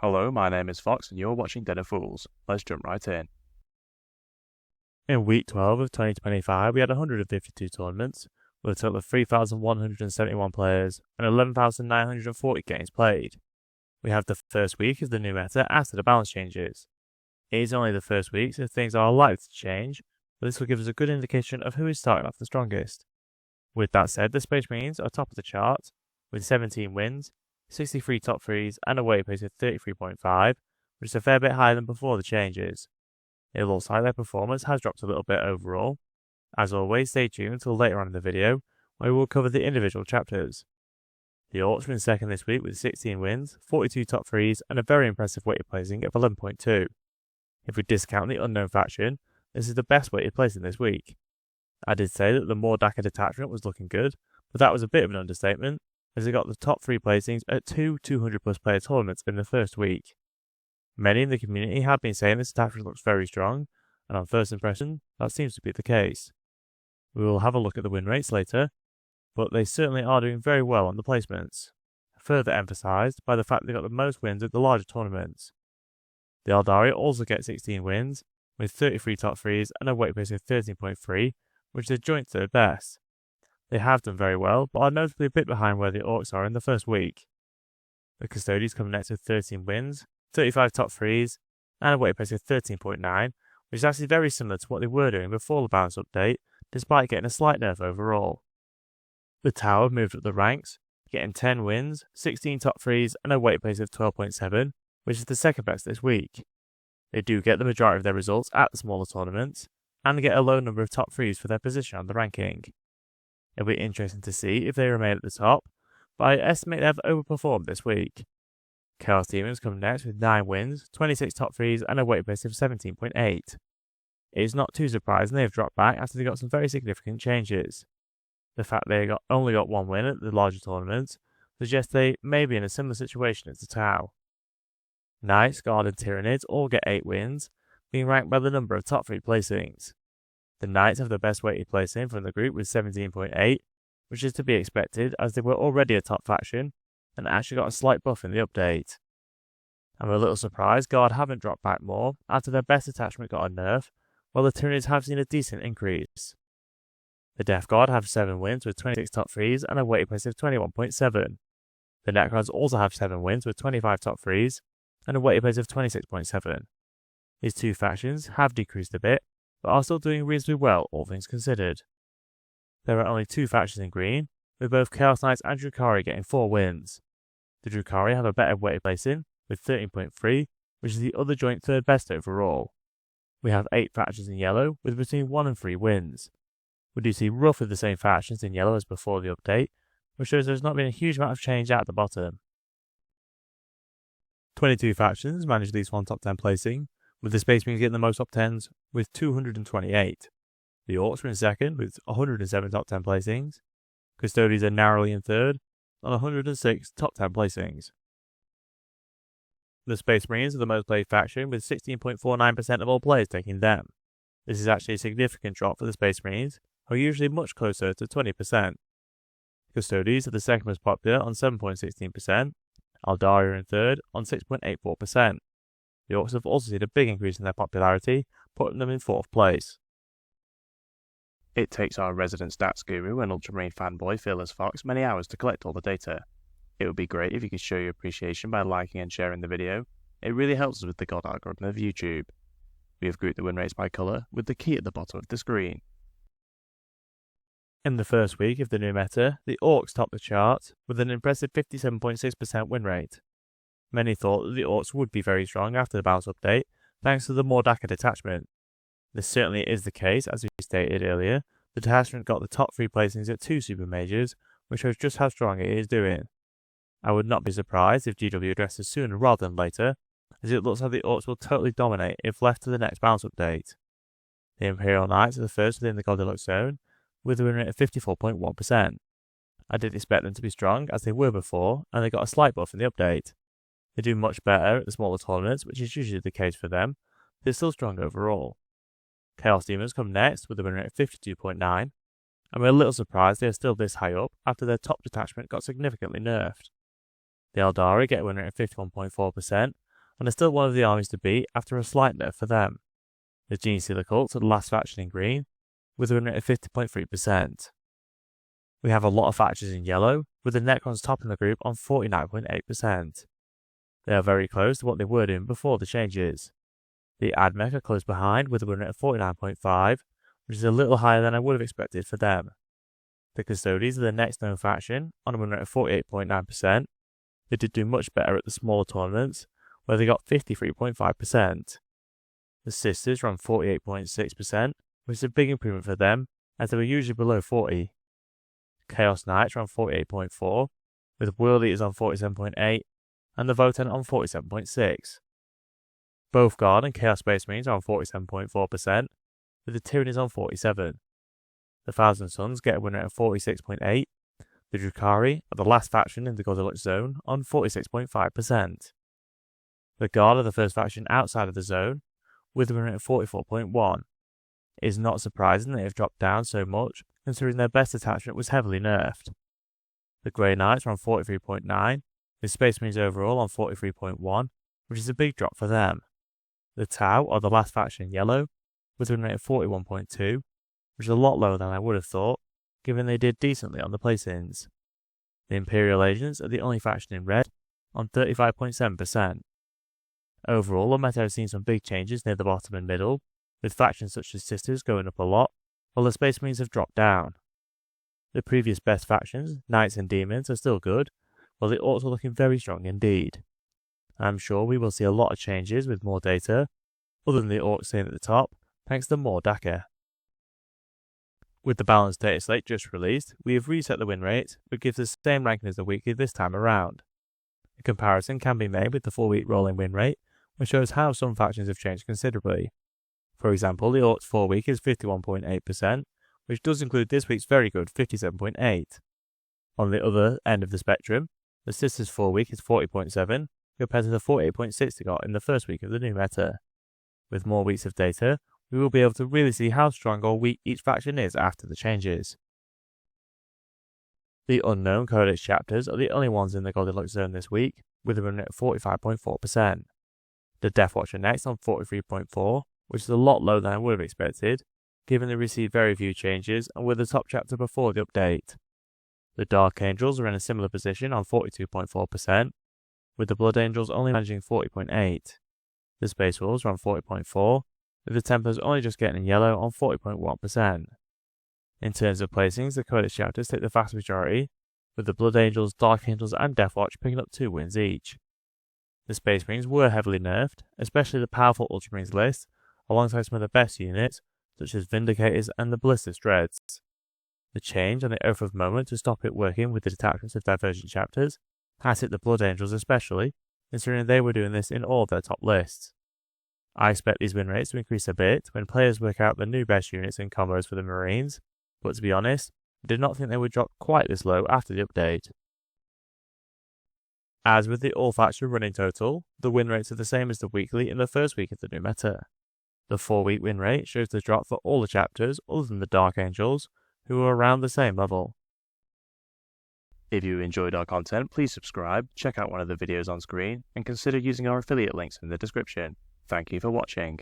Hello, my name is Fox and you're watching Den of Fools. Let's jump right in. In week 12 of 2025, we had 152 tournaments, with a total of 3,171 players and 11,940 games played. We have the first week of the new meta after the balance changes. It is only the first week, so things are likely to change, but this will give us a good indication of who is starting off the strongest. With that said, the Space Marines are top of the chart, with 17 wins, 63 top 3s, and a weight pace of 33.5, which is a fair bit higher than before the changes. It looks like their performance has dropped a little bit overall. As always, stay tuned until later on in the video, where we will cover the individual chapters. The Orcs were in second this week with 16 wins, 42 top 3s, and a very impressive weighted placing of 11.2. If we discount the unknown faction, this is the best weighted placing this week. I did say that the Mordaka detachment was looking good, but that was a bit of an understatement, as it got the top 3 placings at two 200 plus player tournaments in the first week. Many in the community have been saying this attachment looks very strong, and on first impression, that seems to be the case. We will have a look at the win rates later, but they certainly are doing very well on the placements, further emphasised by the fact they got the most wins at the larger tournaments. The Eldari also get 16 wins, with 33 top 3s and a weight pace of 13.3, which is a joint third best. They have done very well, but are notably a bit behind where the Orcs are in the first week. The Custodians come next with 13 wins, 35 top 3s, and a weight pace of 13.9, which is actually very similar to what they were doing before the balance update, despite getting a slight nerf overall. The Tower moved up the ranks, getting 10 wins, 16 top 3s, and a weight pace of 12.7, which is the second best this week. They do get the majority of their results at the smaller tournaments, and get a low number of top 3s for their position on the ranking. It'll be interesting to see if they remain at the top, but I estimate they have overperformed this week. Chaos Demons come next with 9 wins, 26 top 3s, and a weight base of 17.8. It is not too surprising they have dropped back after they got some very significant changes. The fact they only got 1 win at the larger tournaments suggests they may be in a similar situation as the Tau. Knights, Guard, and Tyranids all get 8 wins, being ranked by the number of top 3 placings. The Knights have the best weighted placing from the group with 17.8, which is to be expected as they were already a top faction, and actually got a slight buff in the update. I'm a little surprised Guard haven't dropped back more after their best attachment got a nerf, while the Tyranids have seen a decent increase. The Death Guard have 7 wins with 26 top 3s and a weighted place of 21.7. The Necrons also have 7 wins with 25 top 3s and a weighted place of 26.7. These two factions have decreased a bit, but are still doing reasonably well, all things considered. There are only 2 factions in green, with both Chaos Knights and Drukhari getting 4 wins. The Drukhari have a better weighted placing, with 13.3, which is the other joint third best overall. We have 8 factions in yellow, with between 1 and 3 wins. We do see roughly the same factions in yellow as before the update, which shows there's not been a huge amount of change at the bottom. 22 factions manage at least 1 top 10 placing, with the Space Marines getting the most top 10s with 228. The Orcs are in second with 107 top 10 placings. Custodians are narrowly in third on 106 top 10 placings. The Space Marines are the most played faction with 16.49% of all players taking them. This is actually a significant drop for the Space Marines, who are usually much closer to 20%. Custodians are the second most popular on 7.16%. Eldari are in third on 6.84%. The Orcs have also seen a big increase in their popularity, putting them in 4th place. It takes our resident stats guru and Ultramarine fanboy Fearless Fox many hours to collect all the data. It would be great if you could show your appreciation by liking and sharing the video. It really helps us with the God algorithm of YouTube. We have grouped the win rates by colour, with the key at the bottom of the screen. In the first week of the new meta, the Orcs topped the chart with an impressive 57.6% win rate. Many thought that the Orcs would be very strong after the balance update, thanks to the Mordaka detachment. This certainly is the case, as we stated earlier. The detachment got the top 3 placings at 2 super majors, which shows just how strong it is doing. I would not be surprised if GW addresses sooner rather than later, as it looks like the Orcs will totally dominate if left to the next balance update. The Imperial Knights are the first within the Goldilocks zone, with a win rate of 54.1%. I did expect them to be strong as they were before, and they got a slight buff in the update. They do much better at the smaller tournaments, which is usually the case for them, but they're still strong overall. Chaos Demons come next with a win rate of 52.9. I'm a little surprised they are still this high up after their top detachment got significantly nerfed. The Eldari get a win rate of 51.4%, and are still one of the armies to beat after a slight nerf for them. The Gene Stealer Cult are the last faction in green, with a win rate of 50.3%. We have a lot of factions in yellow, with the Necrons topping the group on 49.8%. They are very close to what they were doing before the changes. The Admech are close behind with a win rate of 49.5%, which is a little higher than I would have expected for them. The Custodians are the next known faction, on a win rate of 48.9%. They did do much better at the smaller tournaments, where they got 53.5%. The Sisters are on 48.6%, which is a big improvement for them, as they were usually below 40%. Chaos Knights are on 48.4%, with World Eaters on 47.8%, and the Votan on 47.6%. Both Guard and Chaos Space Marines are on 47.4%, with the Tyrannies on 47%. The Thousand Sons get a win rate of 46.8%. The Drukhari are the last faction in the Goldilocks zone on 46.5%. The Guard are the first faction outside of the zone, with a win rate of 44.1%. It is not surprising they have dropped down so much, considering their best attachment was heavily nerfed. The Grey Knights are on 43.9%, with Space Marines overall on 43.1%, which is a big drop for them. The Tau are the last faction in yellow, with a win rate of 41.2%, which is a lot lower than I would have thought, given they did decently on the placings. The Imperial Agents are the only faction in red, on 35.7%. Overall, the meta has seen some big changes near the bottom and middle, with factions such as Sisters going up a lot, while the Space Marines have dropped down. The previous best factions, Knights and Demons, are still good, while the Orcs are looking very strong indeed. I'm sure we will see a lot of changes with more data, other than the Orcs staying at the top, thanks to more DACA. With the balanced data slate just released, we have reset the win rate, which gives us the same ranking as the weekly this time around. A comparison can be made with the 4-week rolling win rate, which shows how some factions have changed considerably. For example, the Orcs 4-week is 51.8%, which does include this week's very good 57.8%. On the other end of the spectrum, the Sisters 4-week is 40.7%, compared to the 48.6% they got in the first week of the new meta. With more weeks of data, we will be able to really see how strong or weak each faction is after the changes. The unknown Codex chapters are the only ones in the Goldilocks zone this week, with a win rate of 45.4%. The Deathwatch are next on 43.4%, which is a lot lower than I would have expected, given they received very few changes and were the top chapter before the update. The Dark Angels are in a similar position on 42.4%, with the Blood Angels only managing 40.8%. The Space Wolves are on 40.4%, with the Templars only just getting in yellow on 40.1%. In terms of placings, the Codex chapters take the vast majority, with the Blood Angels, Dark Angels and Deathwatch picking up 2 wins each. The Space Marines were heavily nerfed, especially the powerful Ultramarines list, alongside some of the best units, such as Vindicators and the Ballistic Dreads. The change on the Oath of Moment to stop it working with the detachments of divergent chapters has hit the Blood Angels especially, considering they were doing this in all of their top lists. I expect these win rates to increase a bit when players work out the new best units and combos for the Marines, but to be honest, I did not think they would drop quite this low after the update. As with the all-faction running total, the win rates are the same as the weekly in the first week of the new meta. The 4-week win rate shows the drop for all the chapters other than the Dark Angels, who are around the same level. If you enjoyed our content, please subscribe, check out one of the videos on screen, and consider using our affiliate links in the description. Thank you for watching.